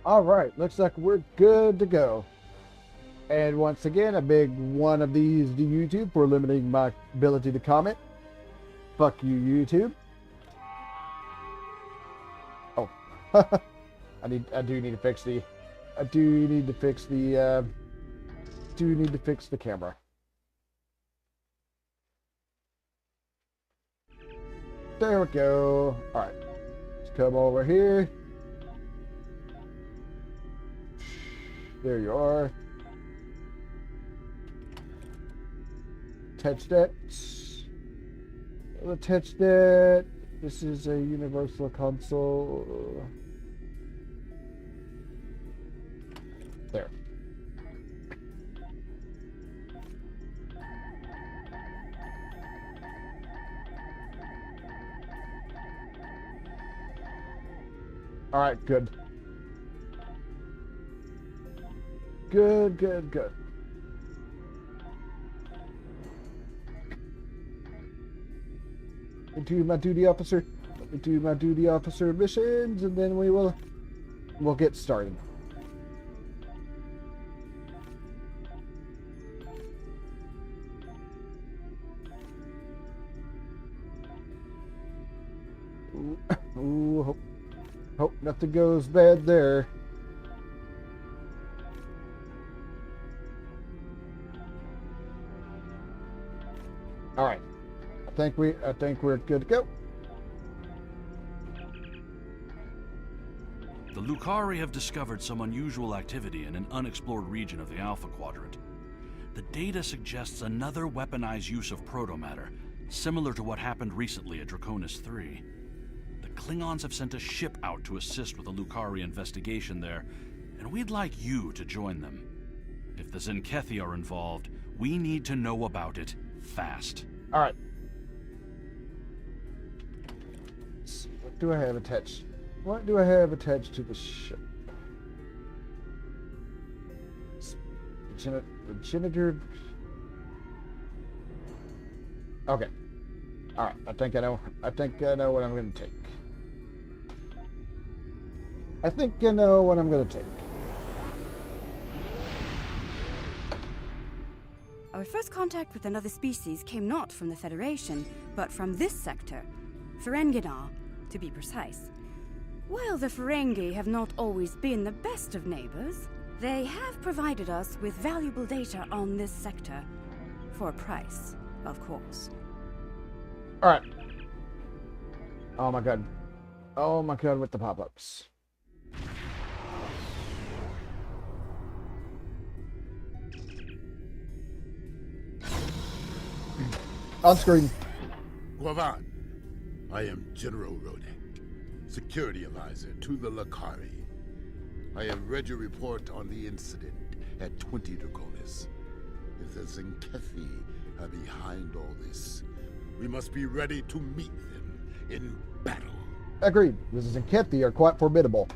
Alright, looks like we're good to go. And once again, a big one of these to YouTube for limiting my ability to comment. Fuck you, YouTube. Oh. I do need to fix the camera. There we go. Alright. Let's come over here. There you are. Attach that. Attach that. This is a universal console. There. All right, good. Good. Into my duty officer. Let me do my duty officer missions, and then we'll get started. Ooh, hope nothing goes bad there. All right. I think we're good to go. The Lucari have discovered some unusual activity in an unexplored region of the Alpha Quadrant. The data suggests another weaponized use of protomatter, similar to what happened recently at Draconis 3. The Klingons have sent a ship out to assist with the Lucari investigation there, and we'd like you to join them. If the Zenkethi are involved, we need to know about it fast. All right. What do I have attached? What do I have attached to the ship? Regenerator. Okay. All right. I think I know what I'm going to take. Our first contact with another species came not from the Federation, but from this sector, Ferenginar, to be precise. While the Ferengi have not always been the best of neighbors, they have provided us with valuable data on this sector, for a price, of course. All right. Oh my god, with the pop-ups. On screen. Guavan, I am General Rodak, Security Advisor to the Lucari. I have read your report on the incident at 20 Draconis. If the Zenkethi are behind all this, we must be ready to meet them in battle. Agreed. The Zenkethi are quite formidable.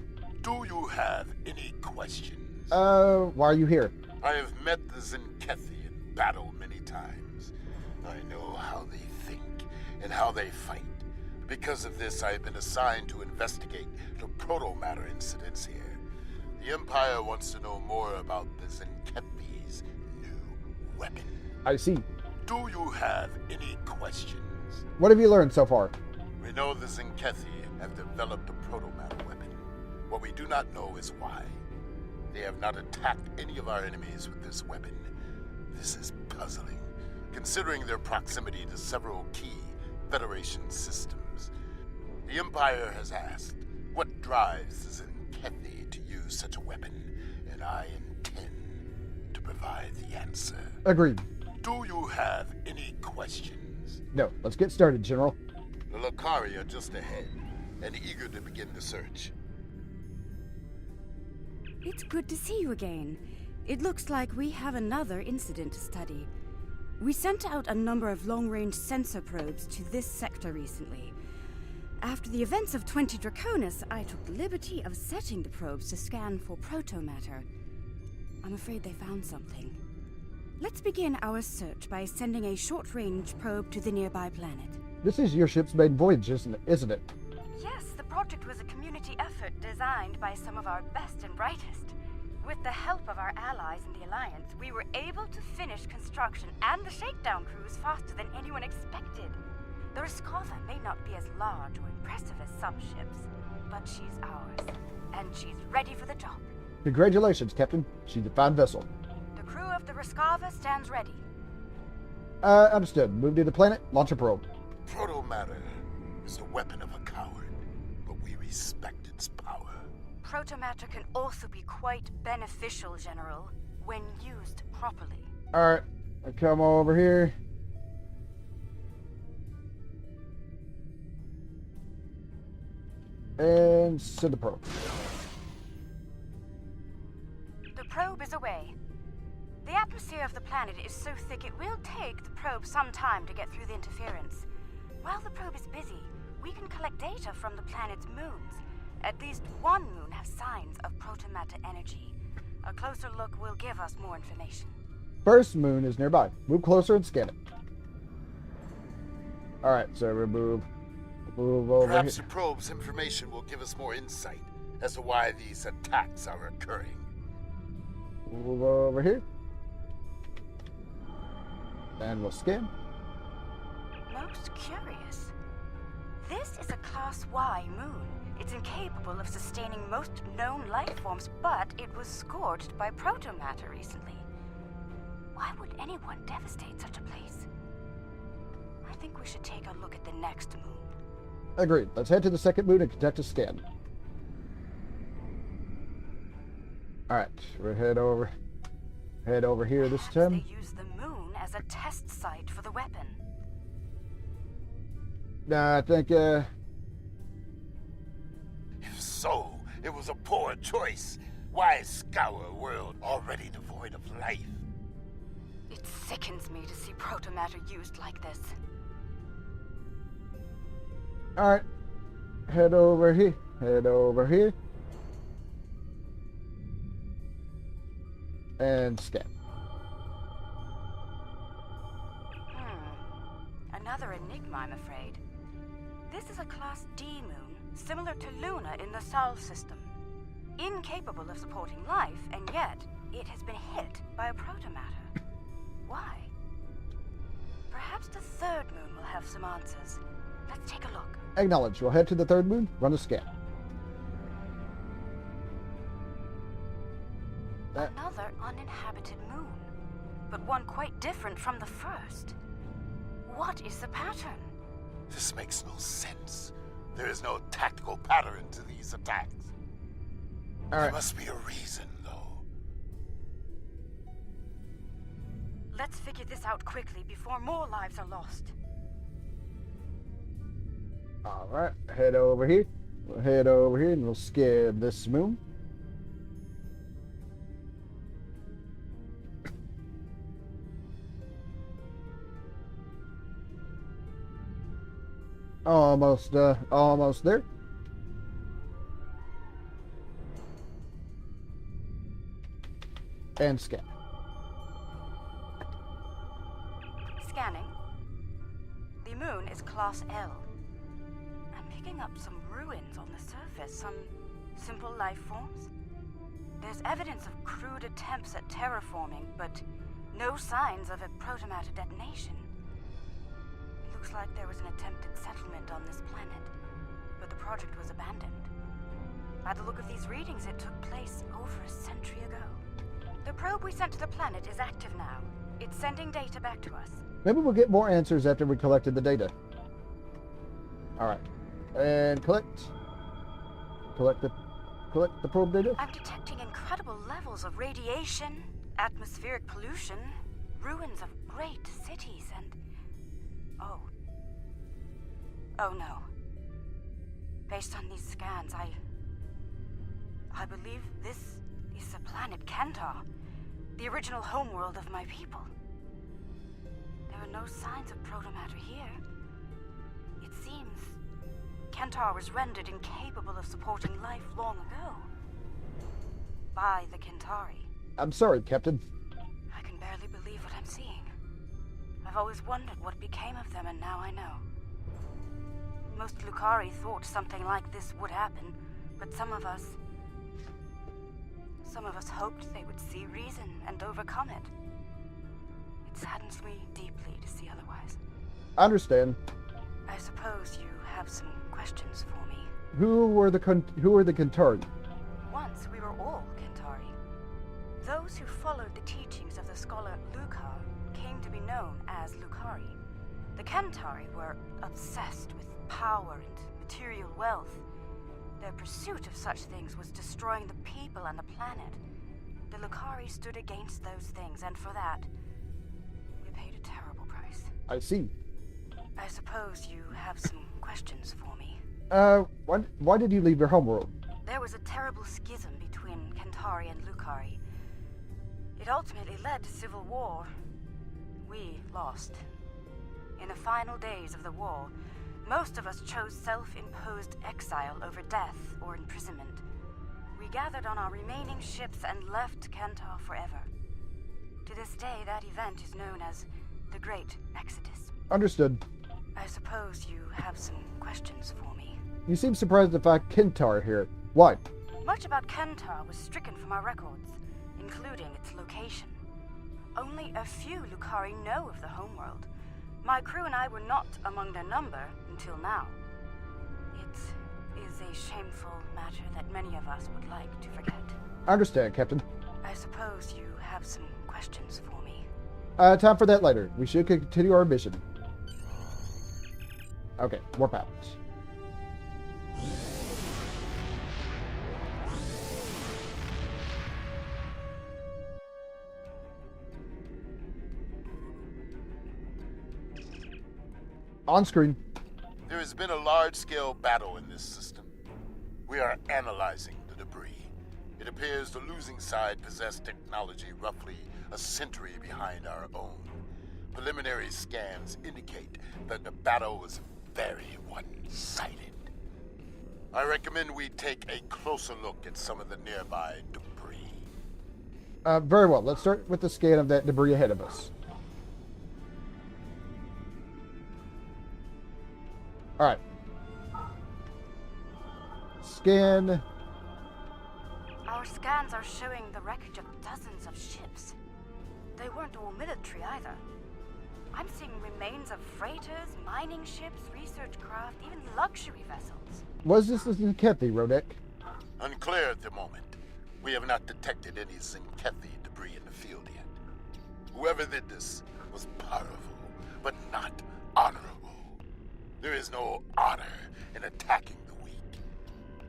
Do you have any questions? Why are you here? I have met the Zenkethi in battle many times. I know how they think and how they fight. Because of this, I have been assigned to investigate the protomatter incidents here. The Empire wants to know more about the Zenkethi's new weapon. I see. Do you have any questions? What have you learned so far? We know the Zenkethi have developed a protomatter weapon. What we do not know is why. They have not attacked any of our enemies with this weapon. This is puzzling, considering their proximity to several key Federation systems. The Empire has asked, what drives the Zenkethi to use such a weapon? And I intend to provide the answer. Agreed. Do you have any questions? No, let's get started, General. The Lucari are just ahead, and eager to begin the search. It's good to see you again. It looks like we have another incident to study. We sent out a number of long-range sensor probes to this sector recently. After the events of 20 Draconis, I took the liberty of setting the probes to scan for protomatter. I'm afraid they found something. Let's begin our search by sending a short-range probe to the nearby planet. This is your ship's main voyage, isn't it? Yes, the project was a community effort designed by some of our best and brightest. With the help of our allies in the Alliance, we were able to finish construction and the shakedown cruise faster than anyone expected. The Reskova may not be as large or impressive as some ships, but she's ours, and she's ready for the job. Congratulations, Captain. She's a fine vessel. The crew of the Reskova stands ready. Understood. Move to the planet, launch a probe. Protomatter is the weapon of a coward, but we respect its power. Protomatter can also be quite beneficial, General, when used properly. Alright, come over here. And send the probe. The probe is away. The atmosphere of the planet is so thick it will take the probe some time to get through the interference. While the probe is busy, we can collect data from the planet's moons. At least one moon has signs of protomatter energy. A closer look will give us more information. First moon is nearby. Move closer and scan it. Alright, so we move over Perhaps here. the probe's information will give us more insight as to why these attacks are occurring. Move over here. And we'll scan. Most curious. This is a Class Y moon. It's incapable of sustaining most known life forms, but it was scorched by protomatter recently. Why would anyone devastate such a place? I think we should take a look at the next moon. Agreed. Let's head to the second moon and conduct a scan. Alright, we'll head over here this Perhaps time. they use the moon as a test site for the weapon. Nah, I think, If so, it was a poor choice. Why scour a world already devoid of life? It sickens me to see protomatter used like this. alright. Head over here. And scan. Another enigma, I'm afraid. This is a Class D moon, similar to Luna in the Sol system. Incapable of supporting life, and yet it has been hit by a protomatter. Why? Perhaps the third moon will have some answers. Let's take a look. Acknowledge. We'll head to the third moon, run a scan. Another uninhabited moon, but one quite different from the first. What is the pattern? This makes no sense. There is no tactical pattern to these attacks. There Alright. must be a reason, though. Let's figure this out quickly before more lives are lost. Alright, head over here. We'll head over here and we'll scan this moon. Almost there. And scan. Scanning. The moon is Class L. I'm picking up some ruins on the surface, some simple life forms. There's evidence of crude attempts at terraforming, but no signs of a protomatter detonation. It looks like there was an attempted settlement on this planet, but the project was abandoned. By the look of these readings, it took place over a century ago. The probe we sent to the planet is active now. It's sending data back to us. Maybe we'll get more answers after we collected the data. Alright. And collect the probe data. I'm detecting incredible levels of radiation, atmospheric pollution, ruins of great cities, and... Oh no. Based on these scans, I believe this is the planet Kentar, the original homeworld of my people. There are no signs of protomatter here. It seems Kentar was rendered incapable of supporting life long ago. By the Kentari. I'm sorry, Captain. I can barely believe what I'm seeing. I've always wondered what became of them, and now I know. Most Lucari thought something like this would happen, but some of us hoped they would see reason and overcome it. It saddens me deeply to see otherwise. I understand. I suppose you have some questions for me. Who were the Kentari? Once we were all Kentari. Those who followed the teachings of the scholar Lucar came to be known as Lucari. The Kentari were obsessed with power and material wealth. Their pursuit of such things was destroying the people and the planet. The Lucari stood against those things, and for that, we paid a terrible price. I see. I suppose you have some questions for me. Why did you leave your homeworld? There was a terrible schism between Kentari and Lucari. It ultimately led to civil war. We lost. In the final days of the war, most of us chose self-imposed exile over death or imprisonment. We gathered on our remaining ships and left Kentar forever. To this day, that event is known as the Great Exodus. Understood. I suppose you have some questions for me. You seem surprised at the fact Kentar are here. Why? Much about Kentar was stricken from our records, including its location. Only a few Lucari know of the homeworld. My crew and I were not among their number until now. It is a shameful matter that many of us would like to forget. I understand, Captain. I suppose you have some questions for me. Time for that later. We should continue our mission. Okay, warp out. On screen. There has been a large-scale battle in this system. We are analyzing the debris. It appears the losing side possessed technology roughly a century behind our own. Preliminary scans indicate that the battle was very one-sided. I recommend we take a closer look at some of the nearby debris. Very well. Let's start with the scan of that debris ahead of us. Alright. Scan. Our scans are showing the wreckage of dozens of ships. They weren't all military either. I'm seeing remains of freighters, mining ships, research craft, even luxury vessels. Was this the Zinkethi, Rodek? Unclear at the moment. We have not detected any Zinkethi debris in the field yet. Whoever did this was powerful, but not honorable. There is no honor in attacking the weak.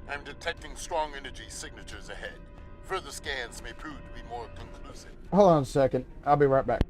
I'm detecting strong energy signatures ahead. Further scans may prove to be more conclusive. Hold on a second. I'll be right back.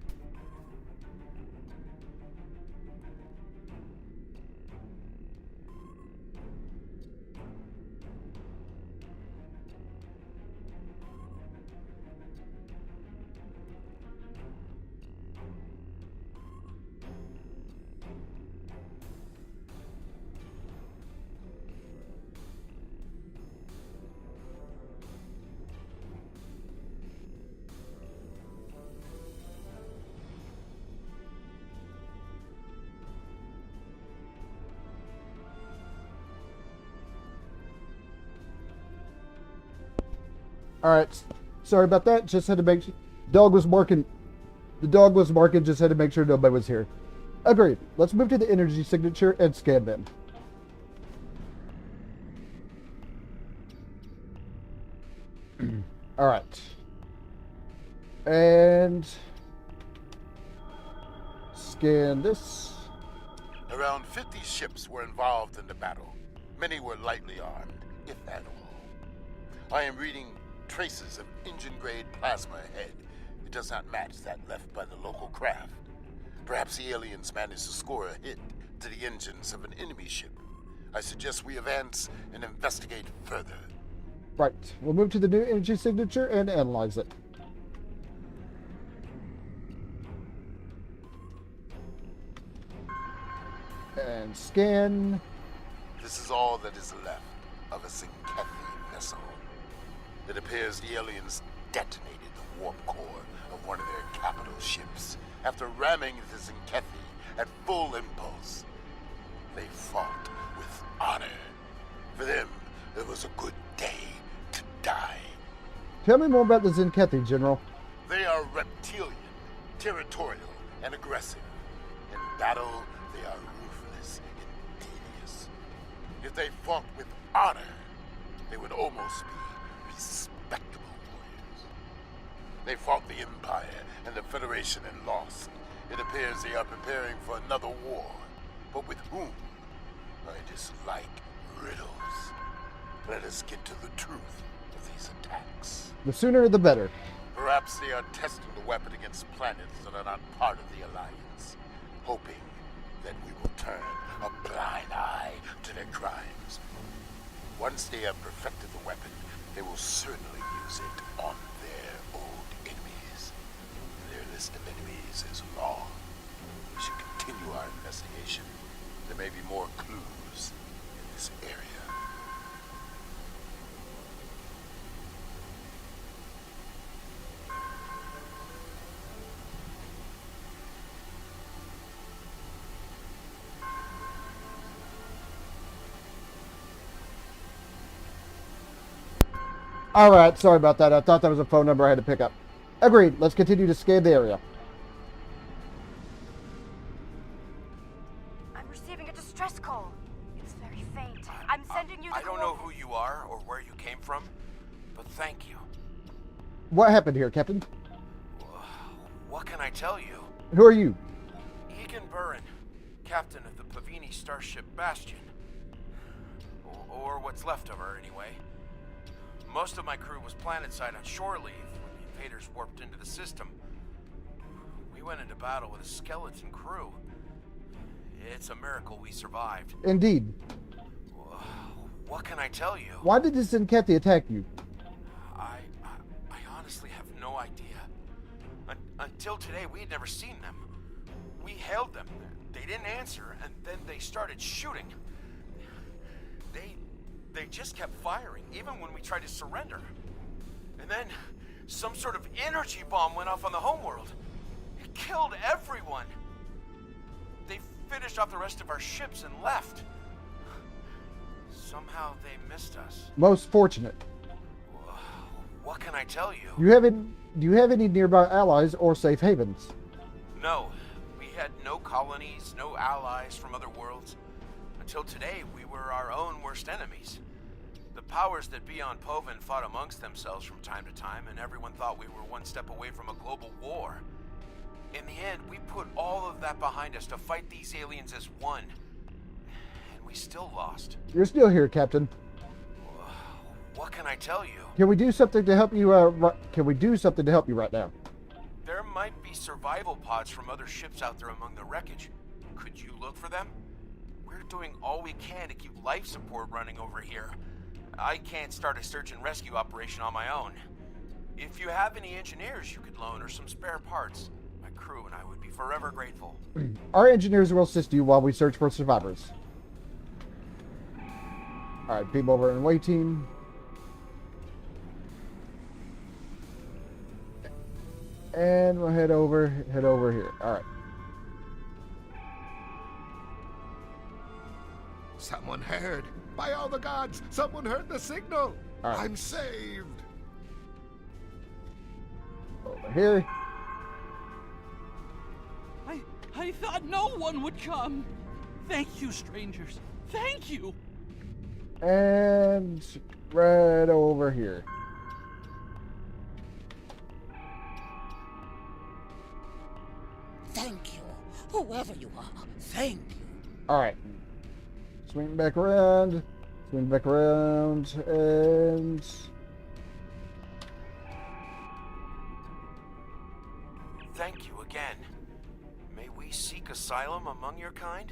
Alright, sorry about that. Just had to make sure. Dog was barking. The dog was barking, just had to make sure nobody was here. Agreed. Let's move to the energy signature and scan them. Alright. And scan this. Around 50 ships were involved in the battle. Many were lightly armed, if at all. I am reading traces of engine-grade plasma ahead. It does not match that left by the local craft. Perhaps the aliens managed to score a hit to the engines of an enemy ship. I suggest we advance and investigate further. Right. We'll move to the new energy signature and analyze it. And scan. This is all that is left of a Zinkethi vessel. It appears the aliens detonated the warp core of one of their capital ships after ramming the Zinkethi at full impulse. They fought with Tell me more about the Zenkethi, General. They are reptilian, territorial, and aggressive. In battle, they are ruthless and devious. If they fought with honor, they would almost be respectable warriors. They fought the Empire and the Federation and lost. It appears they are preparing for another war. But with whom? I dislike riddles. Let us get to the truth of these attacks. The sooner the better. Perhaps they are testing the weapon against planets that are not part of the Alliance, hoping that we will turn a blind eye to their crimes. Once they have perfected the weapon, they will certainly use it on their old enemies. Their list of enemies is long. We should continue our investigation. There may be more clues in this area. Alright, sorry about that. I thought that was a phone number I had to pick up. Agreed. Let's continue to scan the area. I'm receiving a distress call. It's very faint. I'm sending you the I don't know who you are or where you came from, but thank you. What happened here, Captain? What can I tell you? Who are you? Egan Burren, captain of the Pavini starship Bastion. Or what's left of her, anyway. Most of my crew was planetside on shore leave when the invaders warped into the system. We went into battle with a skeleton crew. It's a miracle we survived. Indeed. What can I tell you? Why did the Zenkethi attack you? I honestly have no idea. Until today, we had never seen them. We hailed them. They didn't answer, and then they started shooting. They just kept firing, even when we tried to surrender. And then, some sort of energy bomb went off on the homeworld. It killed everyone. They finished off the rest of our ships and left. Somehow they missed us. Most fortunate. What can I tell you? Do you have any nearby allies or safe havens? No. We had no colonies, no allies from other worlds. Until today, we were our own worst enemies. The powers that be on Povin fought amongst themselves from time to time, and everyone thought we were one step away from a global war. In the end, we put all of that behind us to fight these aliens as one. And we still lost. You're still here, Captain. What can I tell you? Can we do something to help you? Right now? There might be survival pods from other ships out there among the wreckage. Could you look for them? We're doing all we can to keep life support running over here. I can't start a search and rescue operation on my own. If you have any engineers you could loan or some spare parts, my crew and I would be forever grateful. Our engineers will assist you while we search for survivors. Alright, people over in waiting. And we'll head over here. Alright. Someone heard. By all the gods, someone heard the signal. Right. I'm saved. Over here. I thought no one would come. Thank you, strangers. Thank you. And right over here. Thank you, whoever you are. Thank you. Alright. Swing back around. Swing back around. And... Thank you again. May we seek asylum among your kind?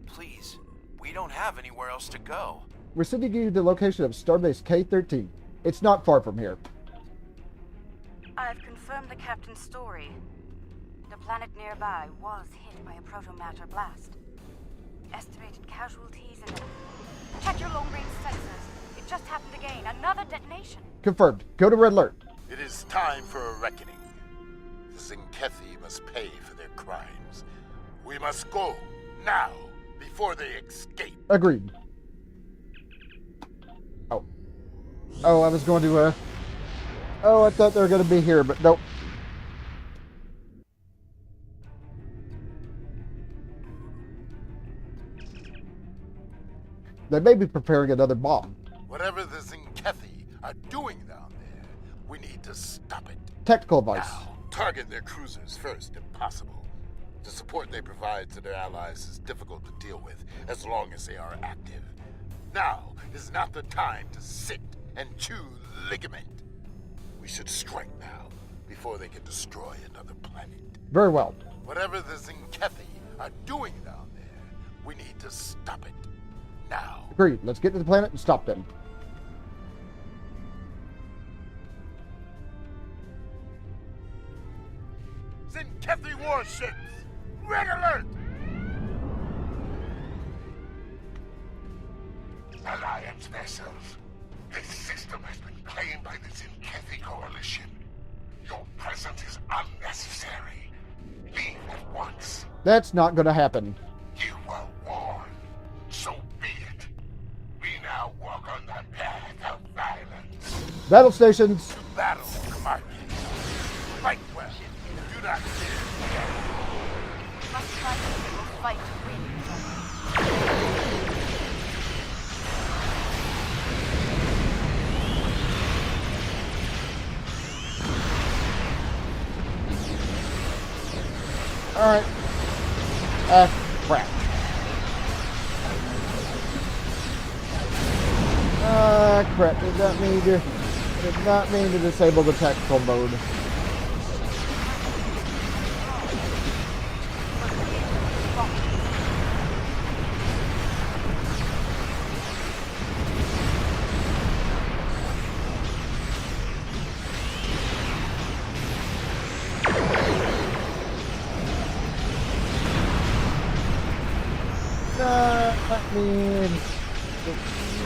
Please, we don't have anywhere else to go. we're sending you to the location of Starbase K-13. It's not far from here. I've confirmed the captain's story. The planet nearby was hit by a proto-matter blast. Estimated casualties and... Check your long-range sensors. It just happened again. Another detonation. Confirmed. Go to Red Alert. It is time for a reckoning. The Zenkethi must pay for their crimes. We must go, now, before they escape. Agreed. Oh, I was going to, Oh, I thought they were going to be here, but nope. They may be preparing another bomb. Whatever the Zinkethi are doing down there, we need to stop it. Technical advice. Now, target their cruisers first, if possible. The support they provide to their allies is difficult to deal with as long as they are active. Now is not the time to sit and chew ligament. We should strike now, before they can destroy another planet. Very well. Whatever the Zinkethi are doing down there, we need to stop it. Now. Agreed. Let's get to the planet and stop them. Zinkethi warships! Red alert! Alliance vessels. This system has been claimed by the Zinkethi Coalition. Your presence is unnecessary. Leave at once. That's not going to happen. You were warned. So be it. We now walk on the path of violence. Battle stations. Battle, Mark. Fight well. Do not fear. Must fight, we'll fight to win. Alright. Crap. Crap. Did not mean to disable the tactical mode.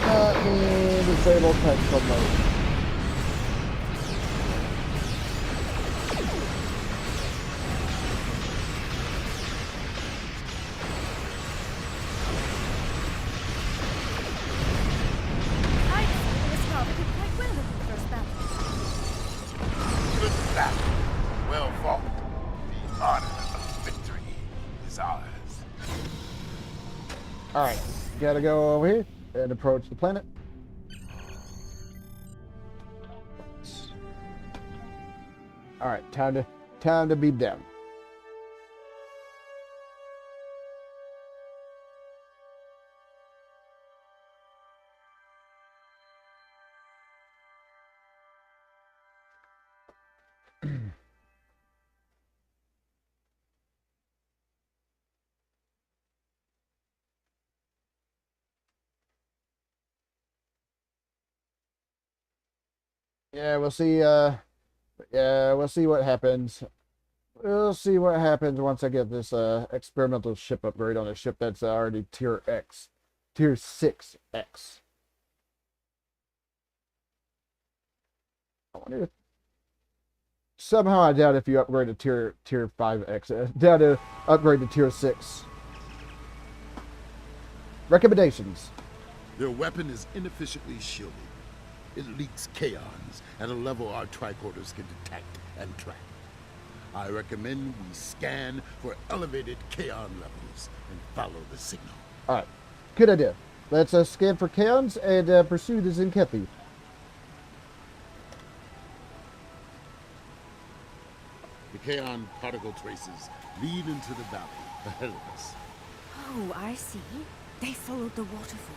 Not mean disable tactical mode. Good battle. Well fought. The honor of victory is ours. Alright, gotta go over here and approach the planet. Alright, time to beam down. Yeah, we'll see. We'll see what happens. We'll see what happens once I get this experimental ship upgrade on a ship that's already tier 6X. I wonder if somehow I doubt if you upgrade to tier 5X. I doubt to upgrade to tier 6. Recommendations. Their weapon is inefficiently shielded. It leaks kaons at a level our tricorders can detect and track. I recommend we scan for elevated kaon levels and follow the signal. Alright, good idea. Let's scan for kaons and pursue the Zinkethi. The kaon particle traces lead into the valley ahead of us. Oh, I see. They followed the waterfall.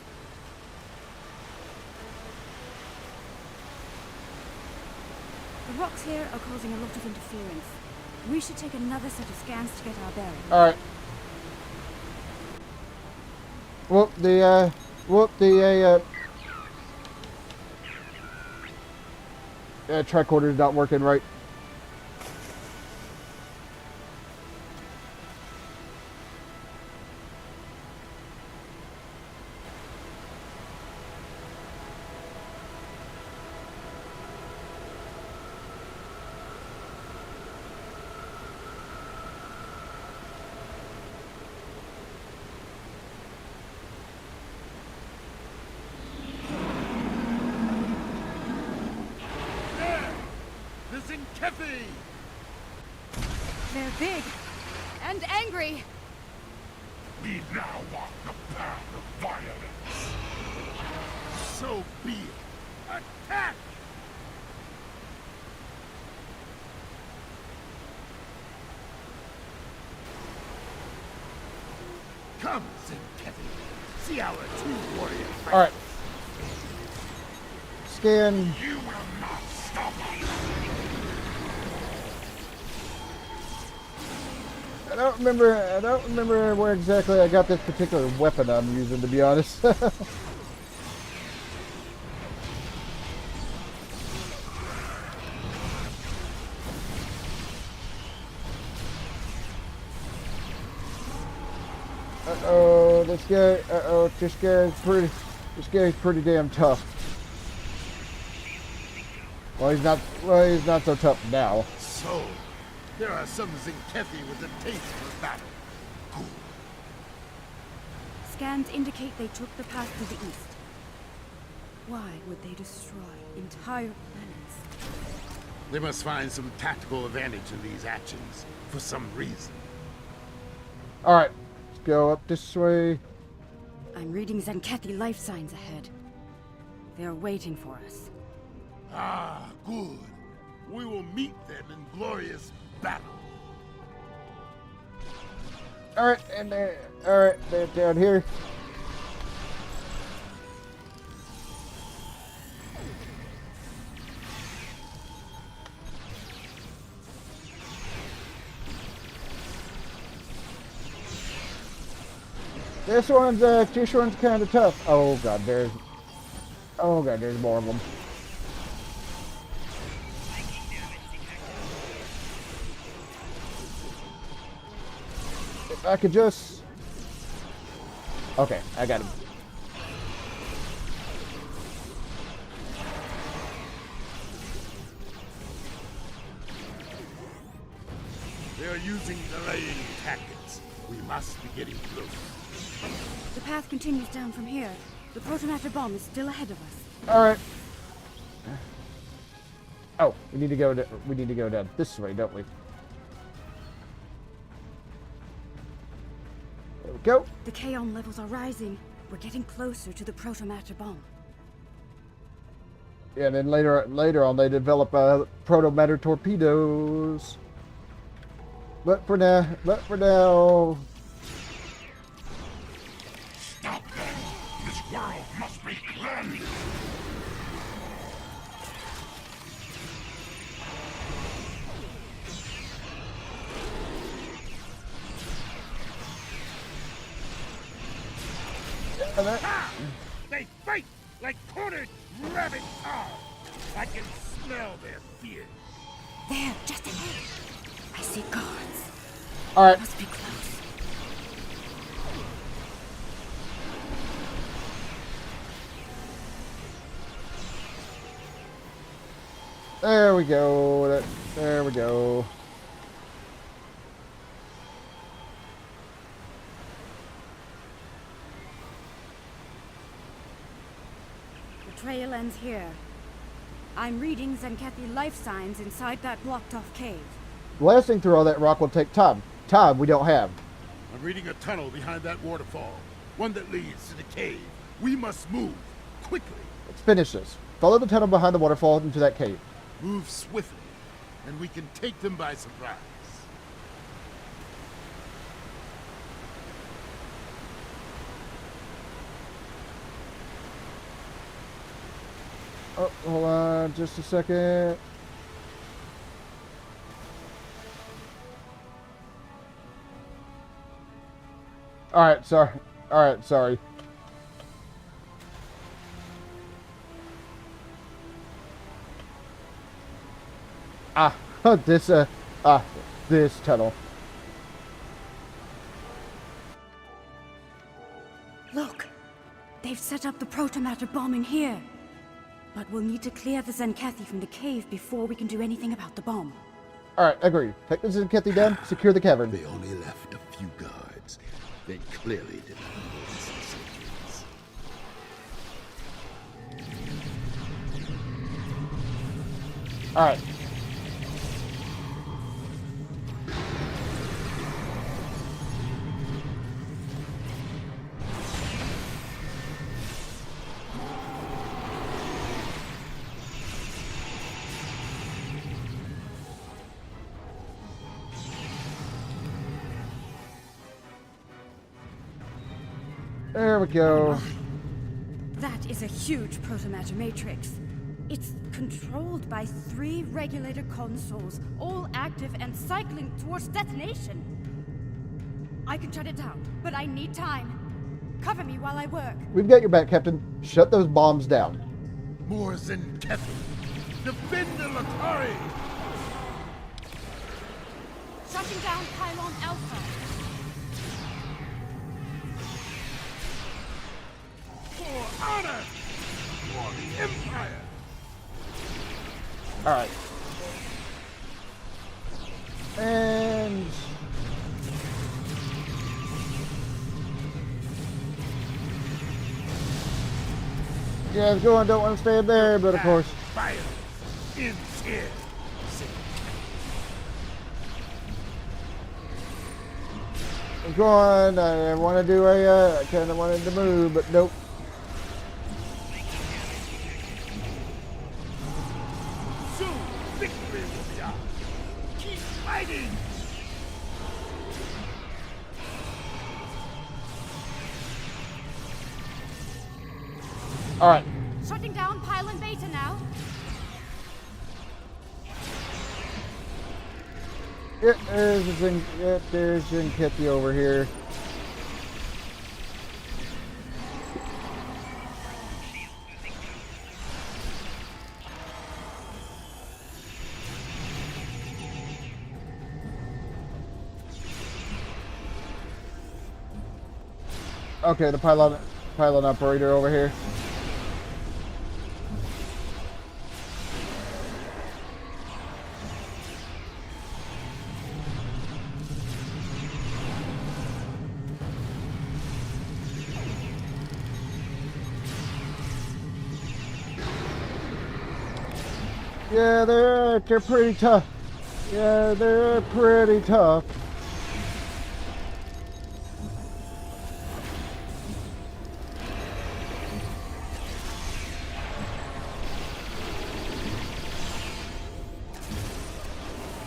The rocks here are causing a lot of interference. We should take another set of scans to get our bearings. Alright. Tricorder's not working right. Cathy! They're big and angry. We now walk the path of violence. So be it. Attack! Come, Cathy. See our true warrior fight. All right. Scan. You will not stop us. I don't remember where exactly I got this particular weapon I'm using, to be honest. Uh-oh, this guy's pretty damn tough. Well, he's not so tough now. So, there are some Cathy with a taste for battle. Good. Scans indicate they took the path to the east. Why would they destroy entire planets? They must find some tactical advantage in these actions, for some reason. Alright, let's go up this way. I'm reading Zenkethy life signs ahead. They're waiting for us. Ah, good. We will meet them in glorious battle. Alright, and they're down here. This one's kind of tough. Oh god, there's more of them. If I could just... Okay, I got him. They are using delaying tactics. We must be getting close. The path continues down from here. The protomatter bomb is still ahead of us. All right. Oh, we need to go down this way, don't we? There we go. The Kaon levels are rising. We're getting closer to the protomatter bomb. Yeah, and then later on they develop protomatter torpedoes. But for now, Stop them! This world must be cleansed! They fight like cornered rabbit calves. I can smell their fear. There, just ahead. I see guards. all right. Must be close. There we go. There we go. The trail ends here. I'm reading Zenkethy life signs inside that blocked-off cave. Blasting through all that rock will take time. Time we don't have. I'm reading a tunnel behind that waterfall. One that leads to the cave. We must move. Quickly. Let's finish this. Follow the tunnel behind the waterfall into that cave. Move swiftly, and we can take them by surprise. Oh, hold on just a second. Alright, sorry. This tunnel. Look! They've set up the protomatter bomb in here. But we'll need to clear the Zenkethy from the cave before we can do anything about the bomb. Alright, agreed. Take the Zenkethy down, secure the cavern. They only left a few guards. They clearly didn't know this decisions. Alright. There we go. That is a huge protomatter matrix. It's controlled by 3 regulator consoles, all active and cycling towards detonation. I can shut it down, but I need time. Cover me while I work. We've got your back, Captain. Shut those bombs down. More Zenkethi. Defend the Latari! Shutting down Pylon Alpha. For honor! For the Empire! Alright. And... yeah, go on, don't want to stay in there, but of course. Fire is here. Go on, I want to do a, I kind of wanted to move, but nope. Soon, victory will be ours. Keep fighting! Alright. Shutting down Pylon Beta now. There's Zenkethi over here. Okay, the pylon operator over here. Yeah, they're pretty tough. Yeah, they're pretty tough.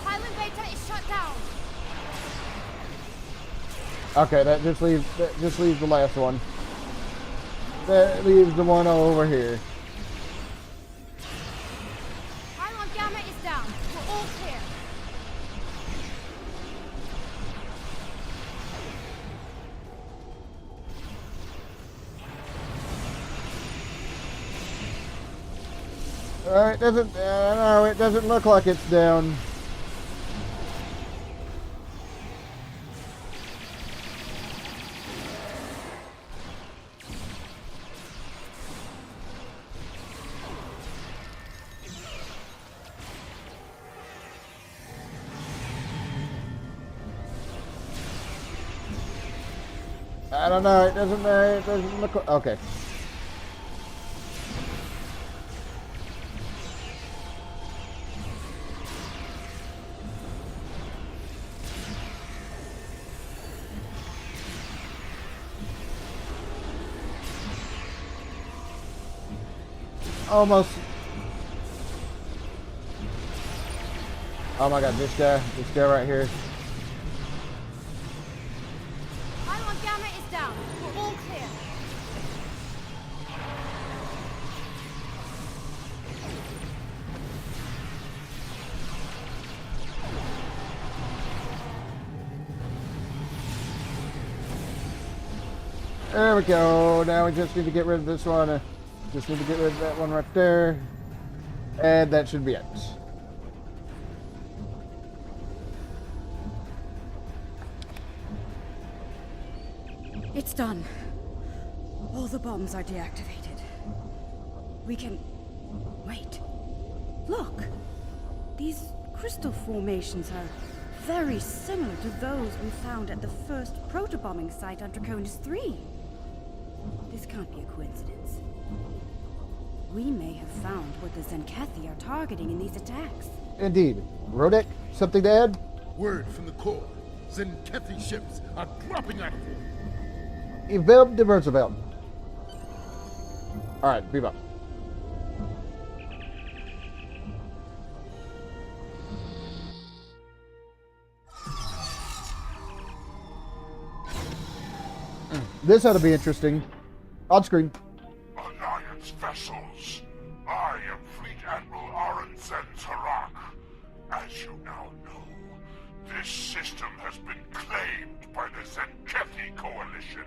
Pylon Beta is shut down. Okay, that just leaves the last one. That leaves the one over here. Pylon Gamma is down. We're all clear. Alright, no, it doesn't look like it's down. I don't know, it doesn't look, okay. Almost. Oh my god, this guy right here. Pylon Gamma is down. We're all clear. There we go. Now we just need to get rid of this one. Just need to get rid of that one right there. And that should be it. It's done. All the bombs are deactivated. We can... wait. Look! These crystal formations are very similar to those we found at the first protobombing site on Draconis 3. This can't be a coincidence. We may have found what the Zenkethi are targeting in these attacks. Indeed. Rodek, something to add? Word from the core. Zenkethi ships are dropping out of here. Eveld de Roosevelt. Alright, bebop. This ought to be interesting. On screen. Alliance vessels. I am Fleet Admiral Arenzen Tarak. As you now know, this system has been claimed by the Zenkethi Coalition.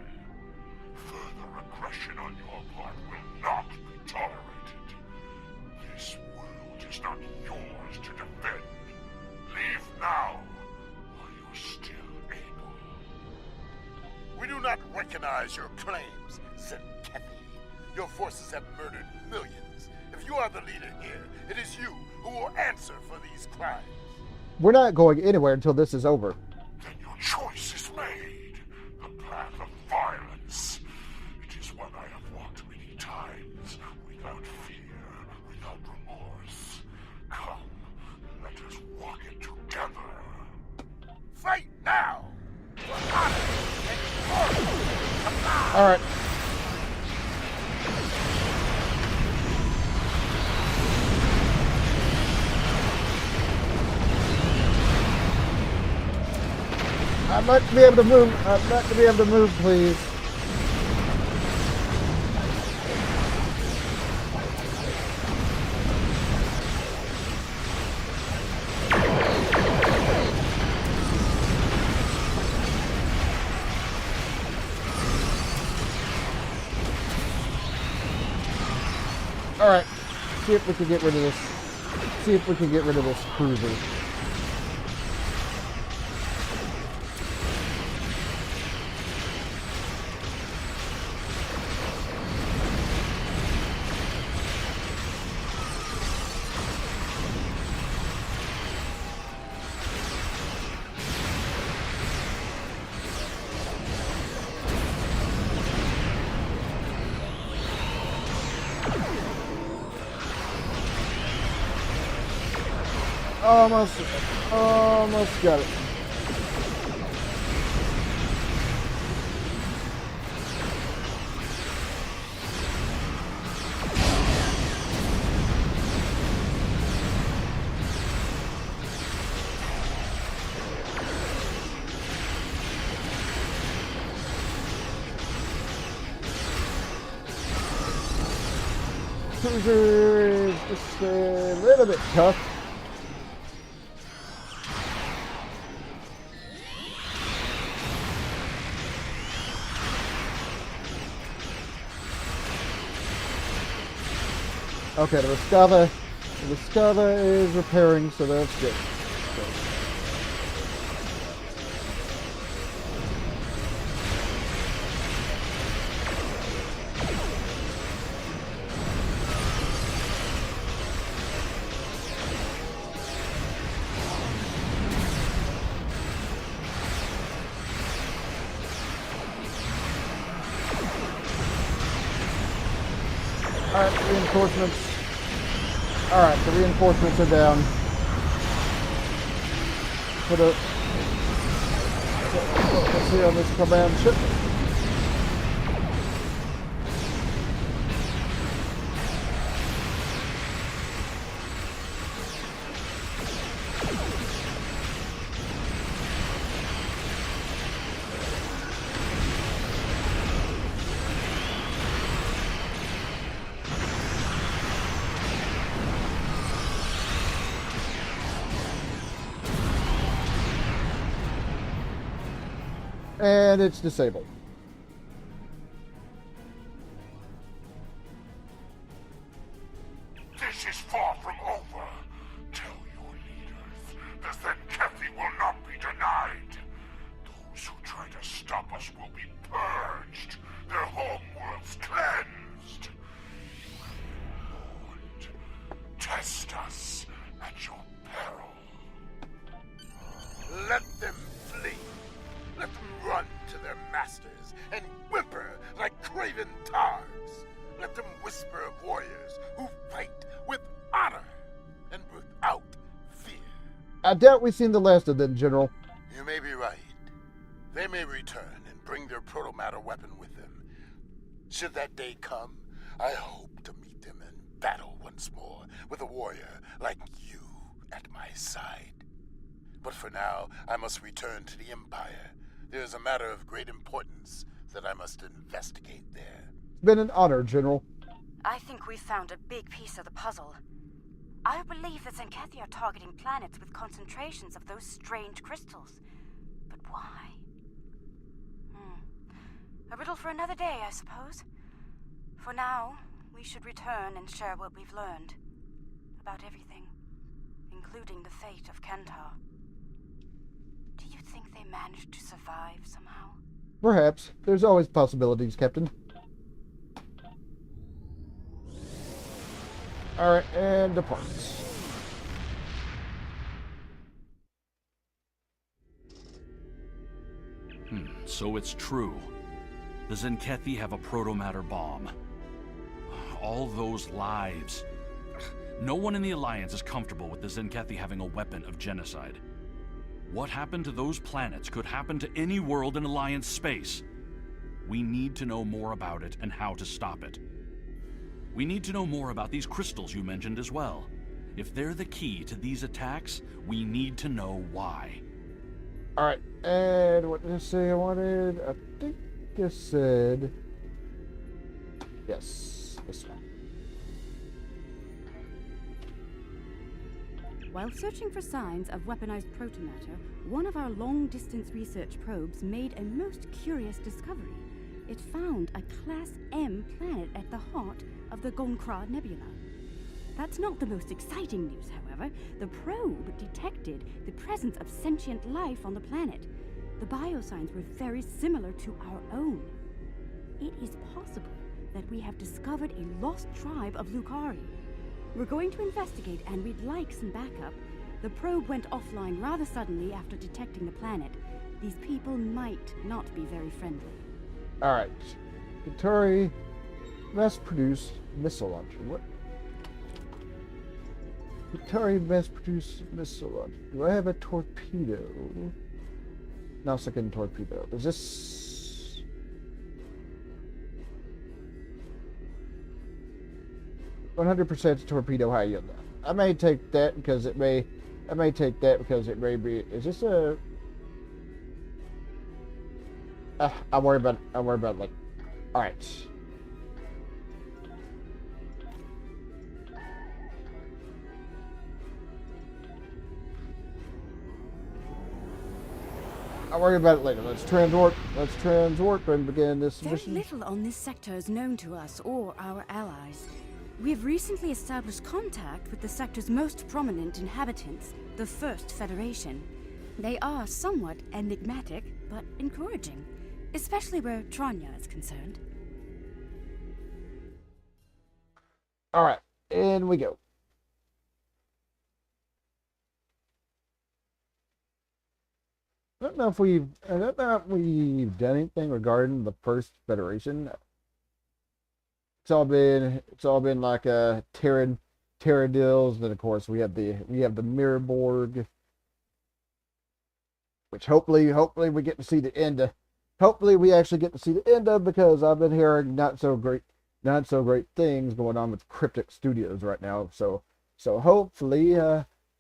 Further aggression on your part will not be tolerated. This world is not yours to defend. Leave now, while you're still able. We do not recognize your claims, Zenkethi. Your forces have murdered millions. If you are the leader here, it is you who will answer for these crimes. We're not going anywhere until this is over. Then your choice is made. The path of violence. It is one I have walked many times, without fear, without remorse. Come, let us walk it together. Fight now! For honor and glory! All right. I'd like to be able to move. I'd like to be able to move, please. All right. See if we can get rid of this. See if we can get rid of this cruiser. Almost got it. Cruiser is just a little bit tough. Okay, the Rescava is repairing, so that's good. Alright, reinforcements. Alright, the reinforcements are down. Let's see on this command ship. And it's disabled. This is far from over. Tell your leaders the Zenkethi will not be denied. Those who try to stop us will be purged, their homeworlds cleansed. You have been warned. Test us at your peril. Let them flee. Let them run to their masters and whimper like craven targs. Let them whisper of warriors who fight with honor and without fear. I doubt we've seen the last of them, General. You may be right. They may return and bring their protomatter weapon with them. Should that day come, I hope to meet them in battle once more with a warrior like you at my side. But for now, I must return to the Empire. There is a matter of great importance that I must investigate there. It's been an honor, General. I think we've found a big piece of the puzzle. I believe the Zenkethi are targeting planets with concentrations of those strange crystals. But why? A riddle for another day, I suppose. For now, we should return and share what we've learned. About everything. Including the fate of Kantar. Do you think they managed to survive somehow? Perhaps. There's always possibilities, Captain. Alright, and depart. So it's true. The Zenkethi have a protomatter bomb. All those lives. No one in the Alliance is comfortable with the Zenkethi having a weapon of genocide. What happened to those planets could happen to any world in Alliance space. We need to know more about it and how to stop it. We need to know more about these crystals you mentioned as well. If they're the key to these attacks, we need to know why. Alright, and what did I say I wanted? I think I said... Yes, this one. While searching for signs of weaponized protomatter, one of our long-distance research probes made a most curious discovery. It found a Class M planet at the heart of the Gonkra Nebula. That's not the most exciting news, however. The probe detected the presence of sentient life on the planet. The biosigns were very similar to our own. It is possible that we have discovered a lost tribe of Lukari. We're going to investigate, and we'd like some backup. The probe went offline rather suddenly after detecting the planet. These people might not be very friendly. Alright. Qatari mass-produced missile launcher. What? Qatari mass-produced missile launcher. Do I have a torpedo? Nausicaan torpedo. Is this... "100% torpedo high yield." I may take that because it may... I may take that because it may be... Is this a... I'll worry about it later. Alright. I'll worry about it later. Let's transwarp and begin this Very mission. little on this sector is known to us or our allies. We have recently established contact with the sector's most prominent inhabitants, the First Federation. They are somewhat enigmatic, but encouraging, especially where Tranya is concerned. Alright, in we go. I don't know if we've done anything regarding the First Federation. It's all been like Terra deals, and then of course we have the Mirror Borg, which hopefully we get to see the end of. Hopefully we actually get to see the end of, because I've been hearing not so great things going on with Cryptic Studios right now. So hopefully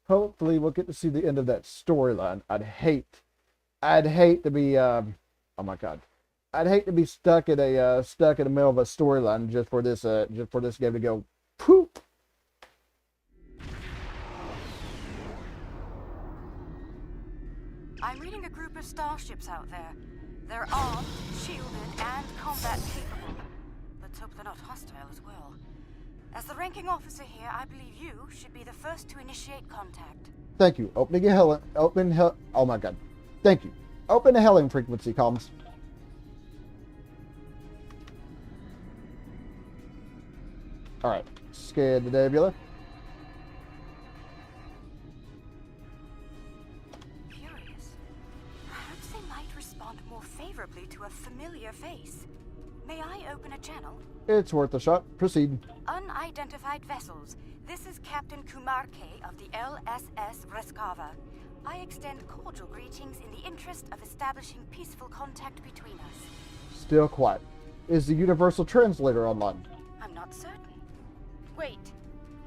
we'll get to see the end of that storyline. I'd hate to be oh my god. I'd hate to be stuck in the middle of a storyline just for this game to go poop. I'm reading a group of starships out there. They're armed, shielded, and combat capable. Let's hope they're not hostile as well. As the ranking officer here, I believe you should be the first to initiate contact. Thank you. Oh my god. Thank you. Open the hailing frequency comms. Alright. Scan the nebula. Curious. Perhaps they might respond more favorably to a familiar face. May I open a channel? It's worth a shot. Proceed. Unidentified vessels. This is Captain Kumar K. of the LSS Reskava. I extend cordial greetings in the interest of establishing peaceful contact between us. Still quiet. Is the universal translator online? I'm not certain. Wait,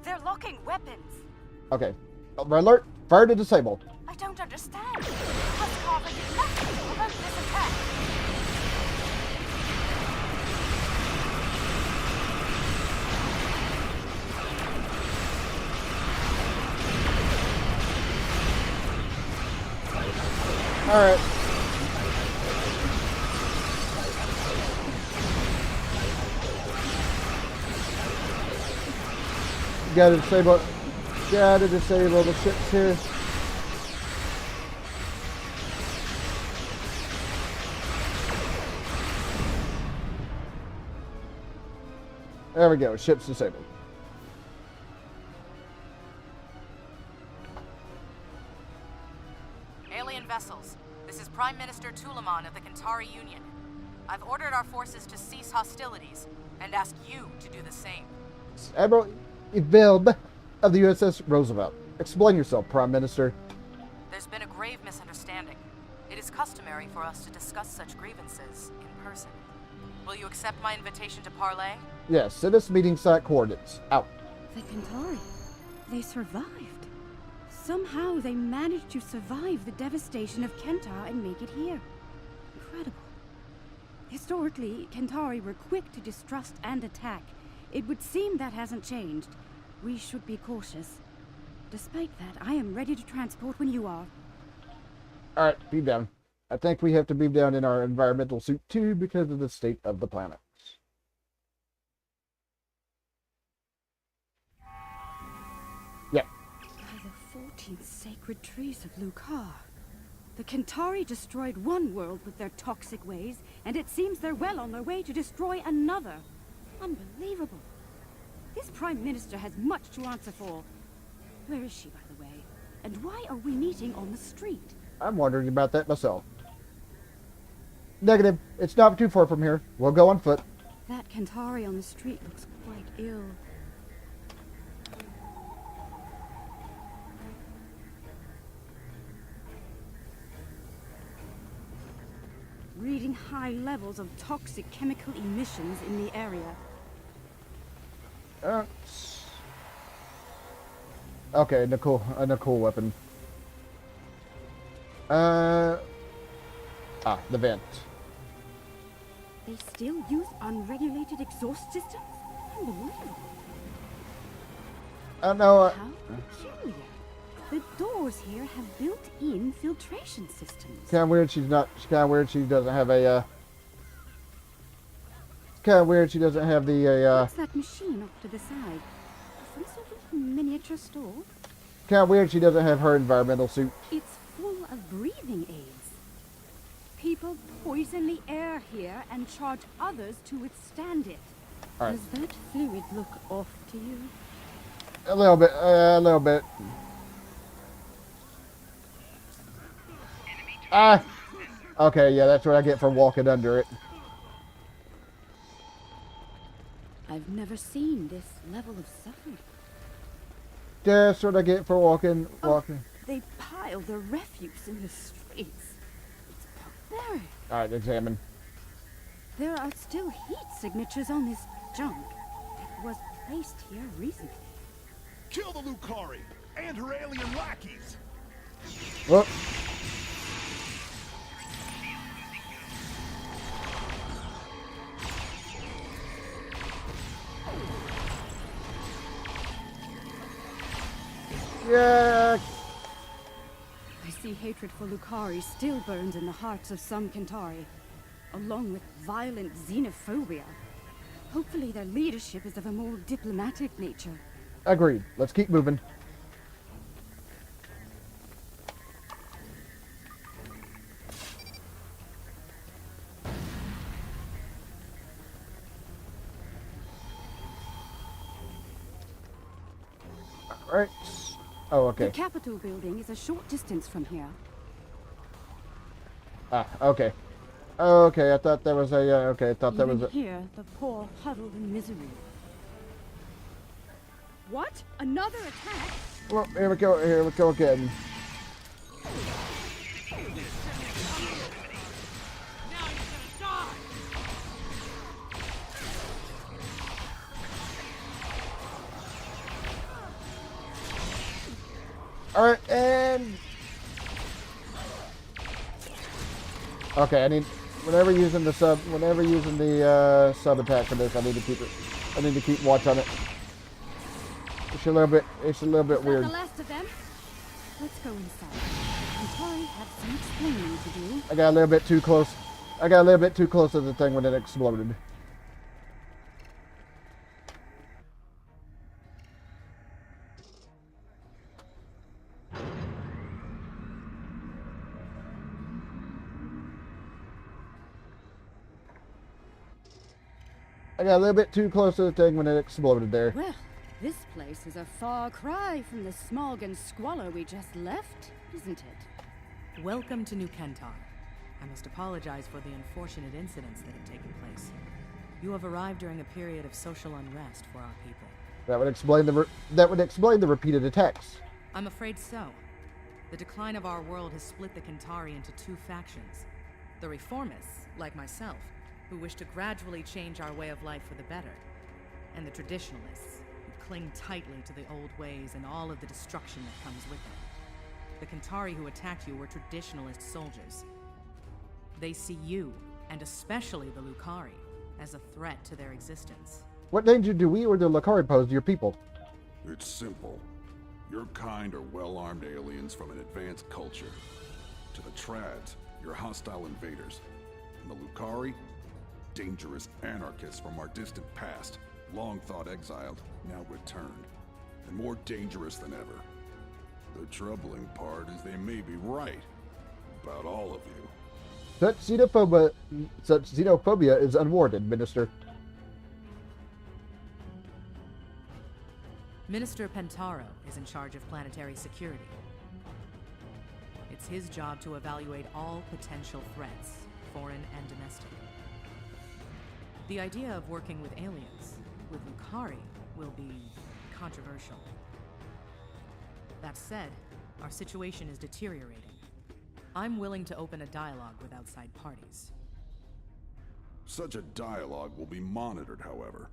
they're locking weapons. Okay. Alert. Fire to disable. I don't understand. Reskava did nothing to prevent this attack. Alright. Gotta disable the ships here. There we go, ships disabled. Alien vessels, this is Prime Minister Tulaman of the Kentari Union. I've ordered our forces to cease hostilities and ask you to do the same. Admiral Evilb of the USS Roosevelt. Explain yourself, Prime Minister. There's been a grave misunderstanding. It is customary for us to discuss such grievances in person. Will you accept my invitation to parley? Yes, send us meeting site coordinates. Out. The Kentari. They survived. Somehow they managed to survive the devastation of Kentar and make it here. Incredible. Historically, Kentari were quick to distrust and attack. It would seem that hasn't changed. We should be cautious. Despite that, I am ready to transport when you are. Alright, beam down. I think we have to beam down in our environmental suit too because of the state of the planet. Yeah. By the 14th sacred trees of Lucar. The Kentari destroyed one world with their toxic ways, and it seems they're well on their way to destroy another. Unbelievable. This Prime Minister has much to answer for. Where is she, by the way? And why are we meeting on the street? I'm wondering about that myself. Negative. It's not too far from here. We'll go on foot. That Kentari on the street looks quite ill. Reading high levels of toxic chemical emissions in the area. Okay, a cool weapon. The vent. They still use unregulated exhaust systems? Unbelievable. I don't know. How peculiar. The doors here have built-in filtration systems. It's kind of weird. It's kind of weird. She doesn't have a. It's kind of weird. She doesn't have the. What's that machine off to the side? Some sort of miniature store? Kind of weird. She doesn't have her environmental suit. It's full of breathing aids. People poison the air here and charge others to withstand it. All right. Does that fluid look off to you? A little bit. A little bit. Ah. Okay. Yeah, that's what I get for walking under it. I've never seen this level of suffering. That's what I get for walking. They pile the refuse in the streets. It's barbaric. All right, examine. There are still heat signatures on this junk that was placed here recently. Kill the Lucari and her alien lackeys. Whoop. Yeah. I see hatred for Lucari still burns in the hearts of some Kentari, along with violent xenophobia. Hopefully their leadership is of a more diplomatic nature. Agreed. Let's keep moving. All right. Oh, okay. The Capitol building is a short distance from here. Ah, okay. Okay, I thought there was a, okay, I thought there Even was a... here, the poor huddled in misery. What? Another attack? Well, here we go again. Alright, and... Okay, I need... Whenever using the sub attack for this, I need to keep watch on it. It's a little bit Is that weird. the last of them? Let's go inside. I'm sorry, have some explaining to do. I got a little bit too close. I got a little bit too close to the thing when it exploded. I got a little bit too close to the thing when it exploded there. Well, this place is a far cry from the smog and squalor we just left, isn't it? Welcome to New Kentar. I must apologize for the unfortunate incidents that have taken place. You have arrived during a period of social unrest for our people. That would explain the repeated attacks. I'm afraid so. The decline of our world has split the Kentari into two factions. The reformists, like myself, who wish to gradually change our way of life for the better, and the traditionalists, who cling tightly to the old ways and all of the destruction that comes with it. The Kentari who attacked you were traditionalist soldiers. They see you, and especially the Lucari, as a threat to their existence. What danger do we or the Lucari pose to your people? It's simple. Your kind are well-armed aliens from an advanced culture. To the Trads, you're hostile invaders. And the Lucari? Dangerous anarchists from our distant past, long thought exiled, now returned, and more dangerous than ever. The troubling part is they may be right about all of you. Such xenophobia is unwarranted, Minister. Minister Pentaro is in charge of planetary security. It's his job to evaluate all potential threats, foreign and domestic. The idea of working with aliens, with Lucari, will be controversial. That said, our situation is deteriorating. I'm willing to open a dialogue with outside parties. Such a dialogue will be monitored, however,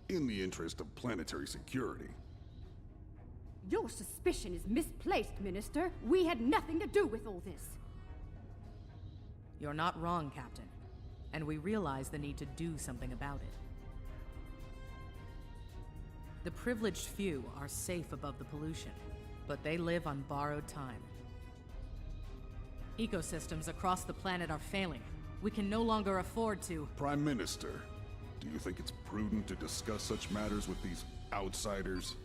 in the interest of planetary security. Your suspicion is misplaced, Minister. We had nothing to do with all this. You're not wrong, Captain. And we realize the need to do something about it. The privileged few are safe above the pollution, but they live on borrowed time. Ecosystems across the planet are failing. We can no longer afford to... Prime Minister, do you think it's prudent to discuss such matters with these outsiders?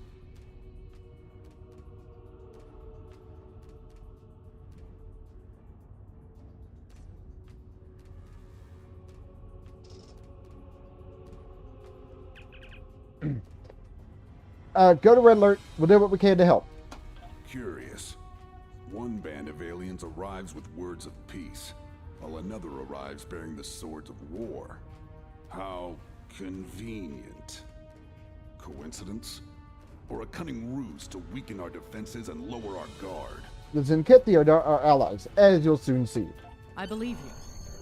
Go to Red Alert. We'll do what we can to help. Curious. One band of aliens arrives with words of peace, while another arrives bearing the swords of war. How convenient. Coincidence? Or a cunning ruse to weaken our defenses and lower our guard? The Zenkethi are our allies, as you'll soon see. I believe you.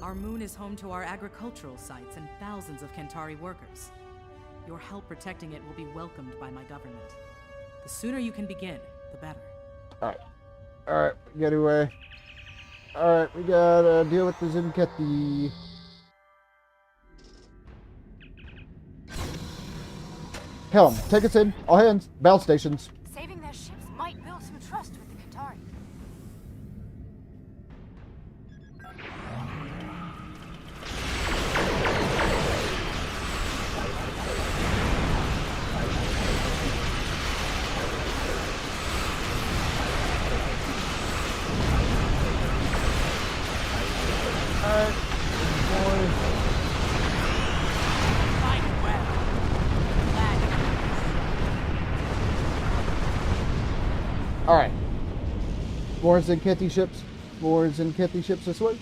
Our moon is home to our agricultural sites and thousands of Kentari workers. Your help protecting it will be welcomed by my government. The sooner you can begin, the better. Alright, we gotta, Alright, we gotta deal with the Zenkethi. Helm, take us in. All hands, battle stations. Saving their ships might build some trust with the Kentari. Alright. More Zenkethi ships. More Zenkethi ships this way.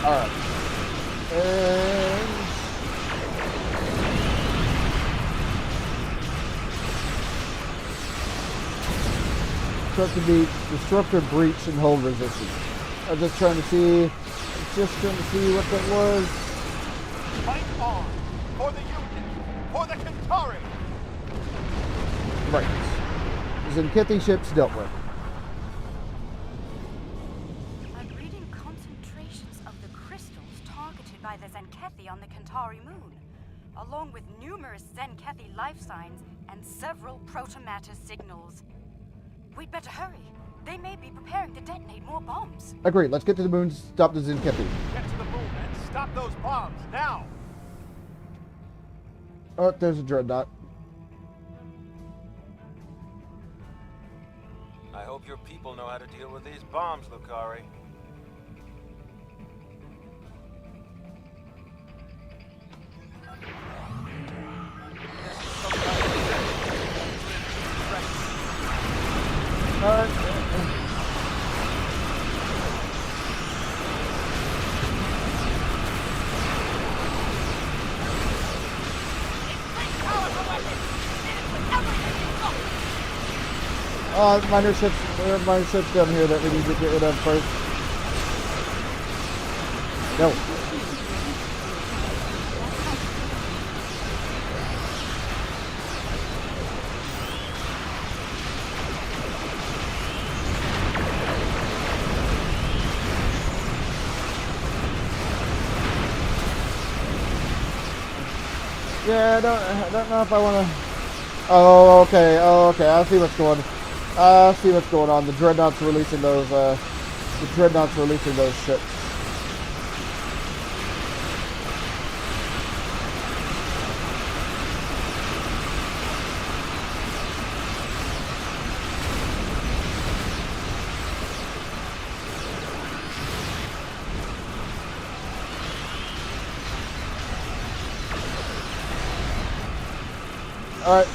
Alright. And... Disruptor breach and hold resistance. I was just trying to see what that was. Fight on! for the Kentari! Right. Zenkethi ship's dealt with. I'm reading concentrations of the crystals targeted by the Zenkethi on the Kentari moon, along with numerous Zenkethi life signs and several protomatter signals. We'd better hurry. They may be preparing to detonate more bombs. Agreed. Let's get to the moon to stop the Zenkethi. Get to the moon and stop those bombs, now! Oh, there's a dreadnought. I hope your people know how to deal with these bombs, Lucari. Minor ships down here that we need to get rid of first. No. Yeah, I don't know if I want to. Oh, okay. I see what's going on. I see what's going on. The dreadnoughts releasing those. Ships. All right.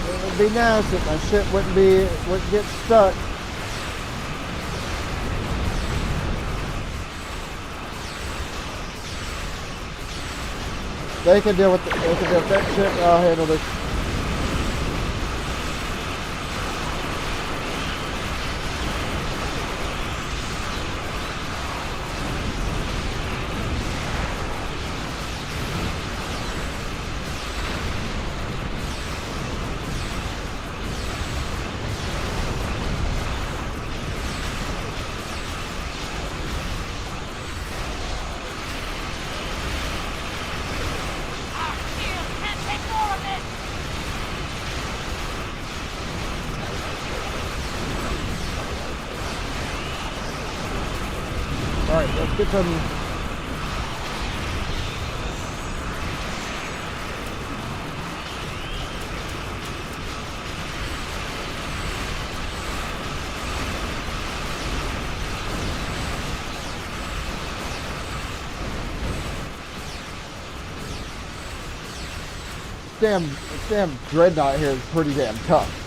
It would be nice if my ship wouldn't get stuck. They can deal with that ship. I'll handle this. Alright, let's get some. This damn dreadnought here is pretty damn tough.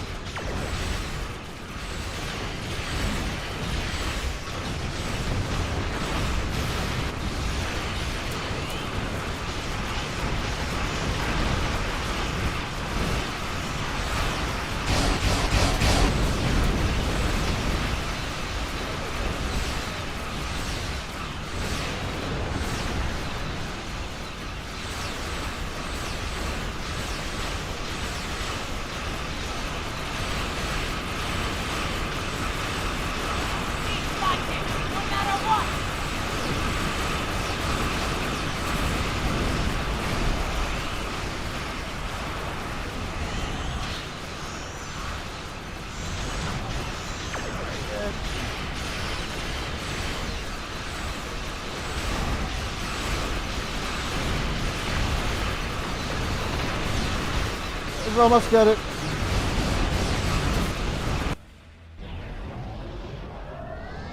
We've almost got it.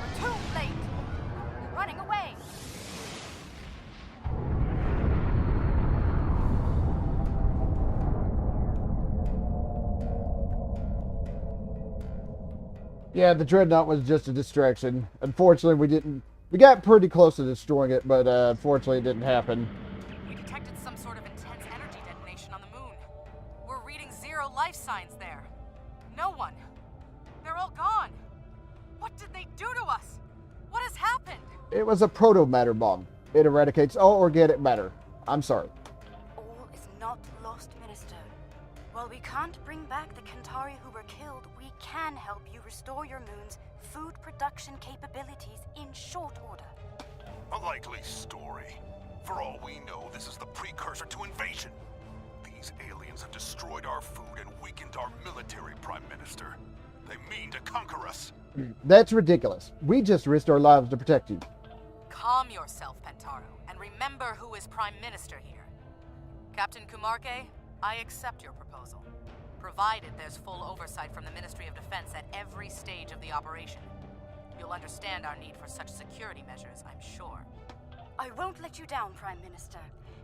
We're too late. We're running away. Yeah, the dreadnought was just a distraction. Unfortunately, we didn't. We got pretty close to destroying it, but unfortunately, it didn't happen. We detected some sort of intense energy detonation on the moon. We're reading 0 life signs there. No one. They're all gone. What did they do to us? What has happened? It was a proto-matter bomb. It eradicates all organic matter. I'm sorry. All is not lost, Minister. While we can't bring back the Kentari who were killed, we can help you restore your moon's food production capabilities in short order. A likely story. For all we know, this is the precursor to invasion. These aliens have destroyed our food and weakened our military, Prime Minister. They mean to conquer us. That's ridiculous. We just risked our lives to protect you. Calm yourself, Pentaro, and remember who is Prime Minister here. Captain Kumarke, I accept your proposal, provided there's full oversight from the Ministry of Defense at every stage of the operation. You'll understand our need for such security measures, I'm sure. I won't let you down, Prime Minister.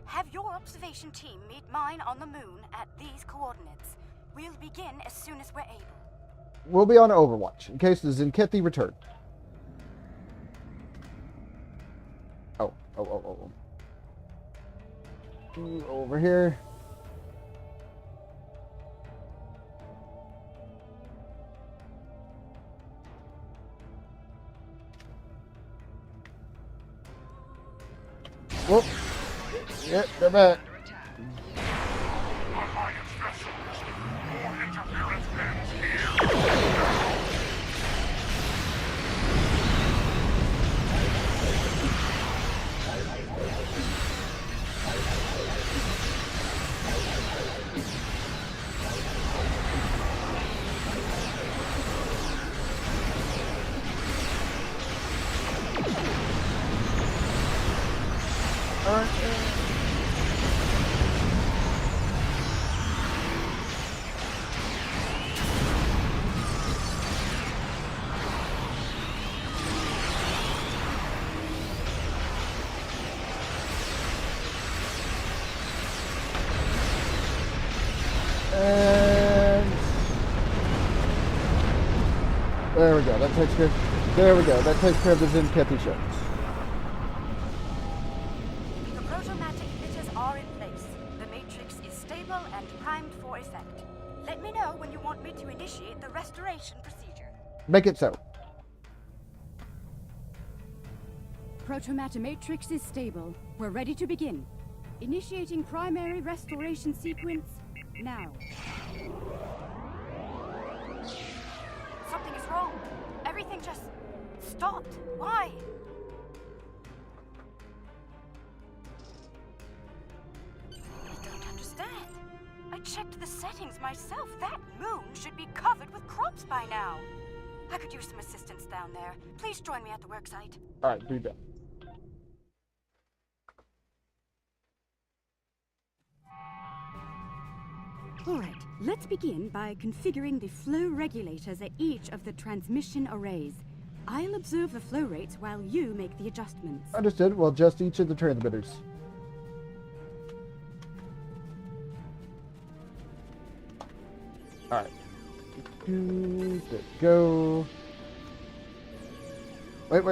Have your observation team meet mine on the moon at these coordinates. We'll begin as soon as we're able. We'll be on Overwatch in case the Zinkethi return. Oh. Over here. Whoop. Yep, they're back. Alliance vessels. More interference ends here. And there we go. That takes care. There we go. That takes care of the Zinkethi ships. The protomatter emitters are in place. The matrix is stable and primed for effect. Let me know when you want me to initiate the restoration procedure. Make it so. Protomatter matrix is stable. We're ready to begin. Initiating primary restoration sequence now. Something is wrong. Everything just stopped. Why? I don't understand. I checked the settings myself. That moon should be covered with crops by now. I could use some assistance down there. Please join me at the worksite. All right, do that. Alright, let's begin by configuring the flow regulators at each of the transmission arrays. I'll observe the flow rates while you make the adjustments. Understood. We'll adjust each of the transmitters. All right. Let's go. Wait.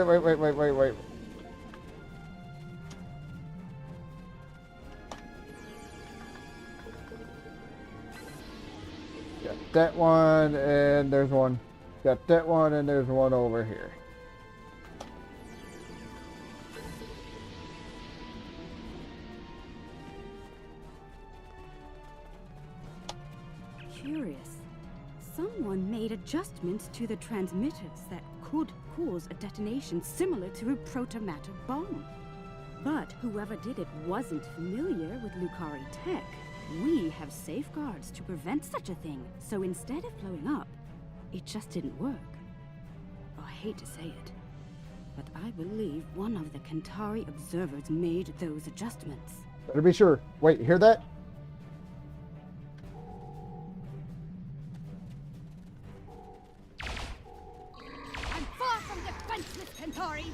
Got that one, and there's one. Got that one, and there's one over here. Curious. Someone made adjustments to the transmitters that could cause a detonation similar to a protomatter bomb. But whoever did it wasn't familiar with Lucari tech. We have safeguards to prevent such a thing, so instead of blowing up, it just didn't work. I hate to say it, but I believe one of the Kentari observers made those adjustments. Better be sure. Wait, hear that? I'm far from defenseless, Kentari!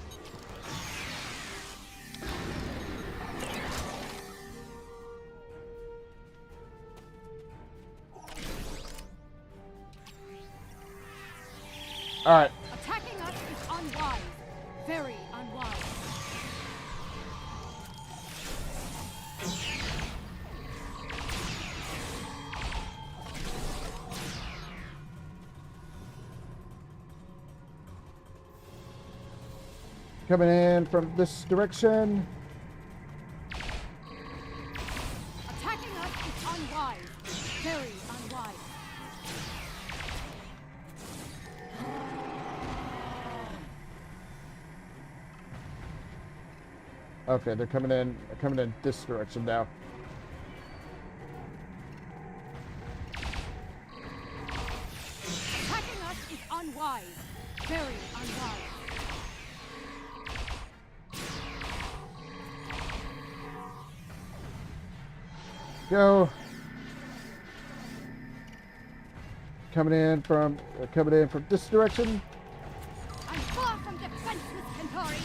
All right. Attacking us is unwise. Very unwise. Coming in from this direction. Attacking us is unwise. Very unwise. Okay, they're coming in this direction now. Attacking us is unwise. Very unwise. Go. Coming in from this direction. I'm far from defenseless, Centauri.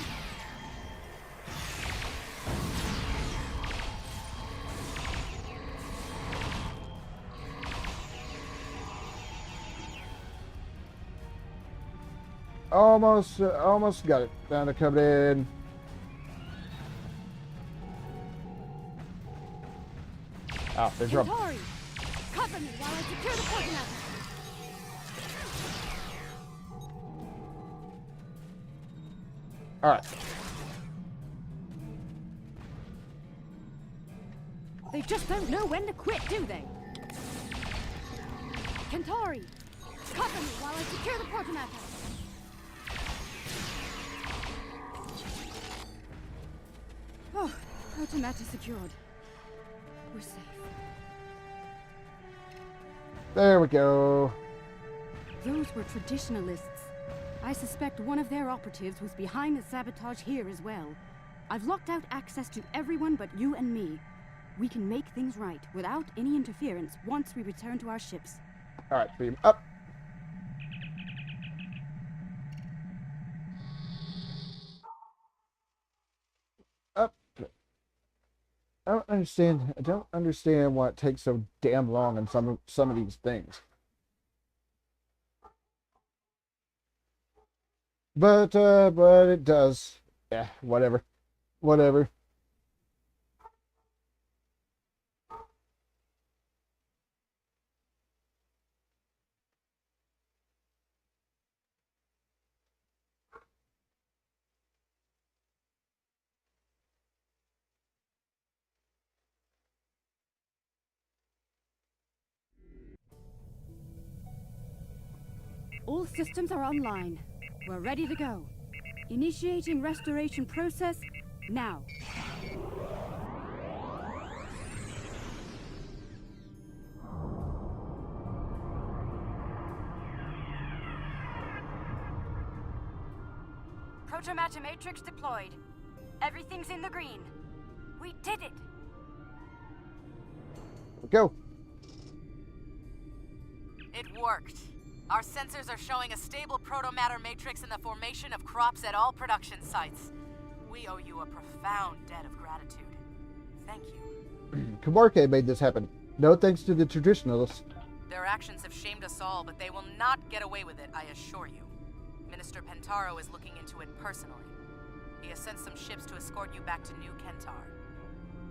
Almost got it. Now they're coming in. Ah, they're trouble. Centauri, cover me while I secure the Portents. All right. They just don't know when to quit, do they? Centauri, cover me while I secure the Portents. Oh, Automata secured. We're safe. There we go. Those were traditionalists. I suspect one of their operatives was behind the sabotage here as well. I've locked out access to everyone but you and me. We can make things right without any interference once we return to our ships. All right, beam up. Up. I don't understand why it takes so damn long on some of these things. But it does. Yeah, whatever. Whatever. All systems are online. We're ready to go. Initiating restoration process now. Protomatter matrix deployed. Everything's in the green. We did it! Go. It worked. Our sensors are showing a stable protomatter matrix in the formation of crops at all production sites. We owe you a profound debt of gratitude. Thank you. Kamarke made this happen. No thanks to the traditionalists. Their actions have shamed us all, but they will not get away with it, I assure you. Minister Pentaro is looking into it personally. He has sent some ships to escort you back to New Kentar.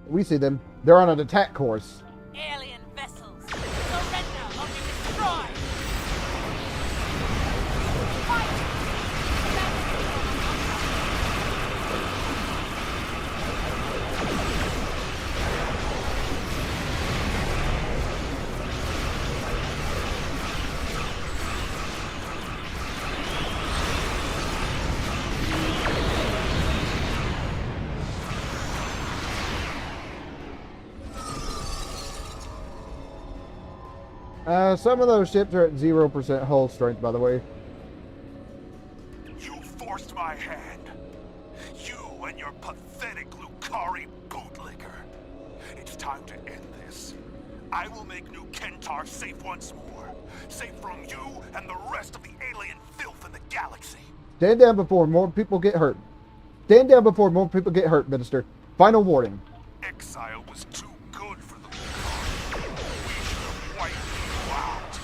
We see them. They're on an attack course. Alien vessels, surrender or be destroyed! Some of those ships are at 0% hull strength, by the way. You forced my hand. You and your pathetic Lucari bootlicker. It's time to end this. I will make New Kentar safe once more. Safe from you and the rest of the alien filth in the galaxy. Stand down before more people get hurt. Stand down before more people get hurt, Minister. Final warning. Exile was too good for the Lucari. We should have wiped you out.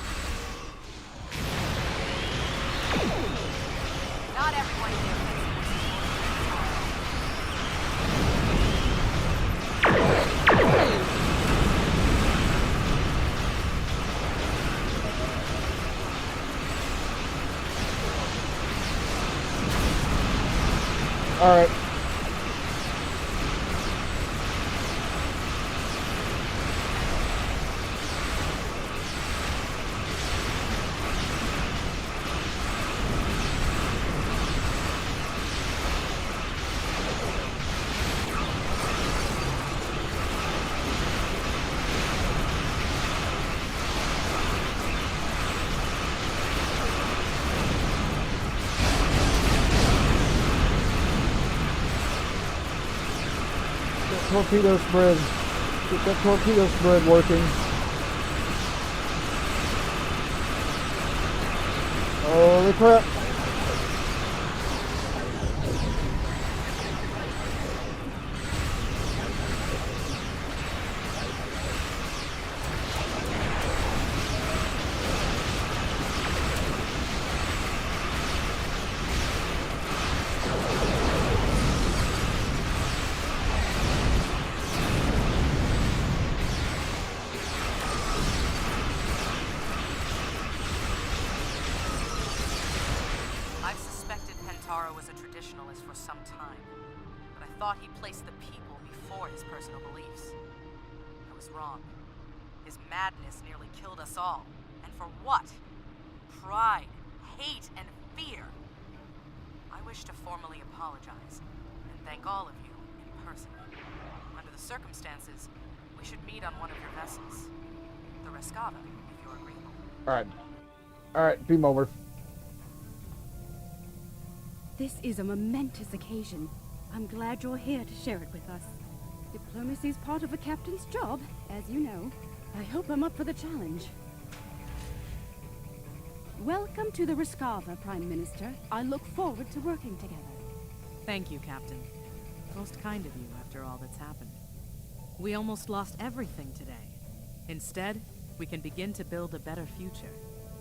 Alright. Torpedo spread. Get that torpedo spread working. Holy crap. I've suspected Pentaro was a traditionalist for some time, but I thought he placed the people before his personal beliefs. I was wrong. His madness nearly killed us all. And for what? Pride, hate, and fear. I wish to formally apologize and thank all of you in person. Under the circumstances, we should meet on one of your vessels. The Rescava, if you're agreeable. Alright. Alright, beam over. This is a momentous occasion. I'm glad you're here to share it with us. Diplomacy's part of a captain's job, as you know. I hope I'm up for the challenge. Welcome to the Rescava, Prime Minister. I look forward to working together. Thank you, Captain. Most kind of you after all that's happened. We almost lost everything today. Instead, we can begin to build a better future,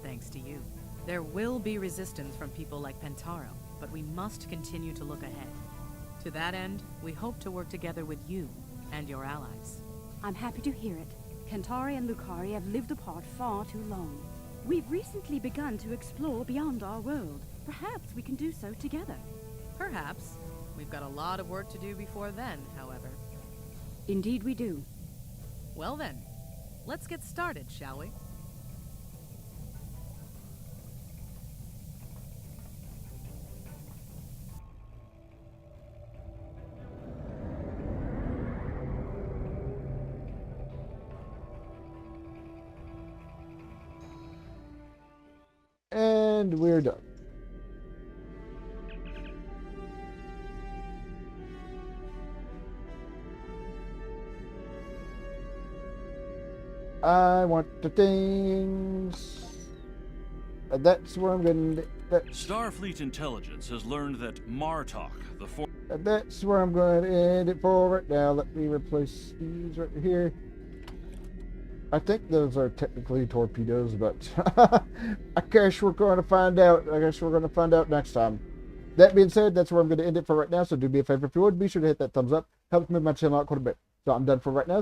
thanks to you. There will be resistance from people like Pentaro, but we must continue to look ahead. To that end, we hope to work together with you and your allies. I'm happy to hear it. Kentari and Lucari have lived apart far too long. We've recently begun to explore beyond our world. Perhaps we can do so together. Perhaps. We've got a lot of work to do before then, however. Indeed we do. Well then, let's get started, shall we? And we're done. I want the things. That's where I'm going. Starfleet intelligence has learned that Martok, the That's where I'm going to end it for right now. Let me replace these right here. I think those are technically torpedoes, but I guess we're going to find out. I guess we're going to find out next time. That being said, that's where I'm going to end it for right now. So do me a favor, if you would, be sure to hit that thumbs up. Helps me my channel out quite a bit. So I'm done for right now.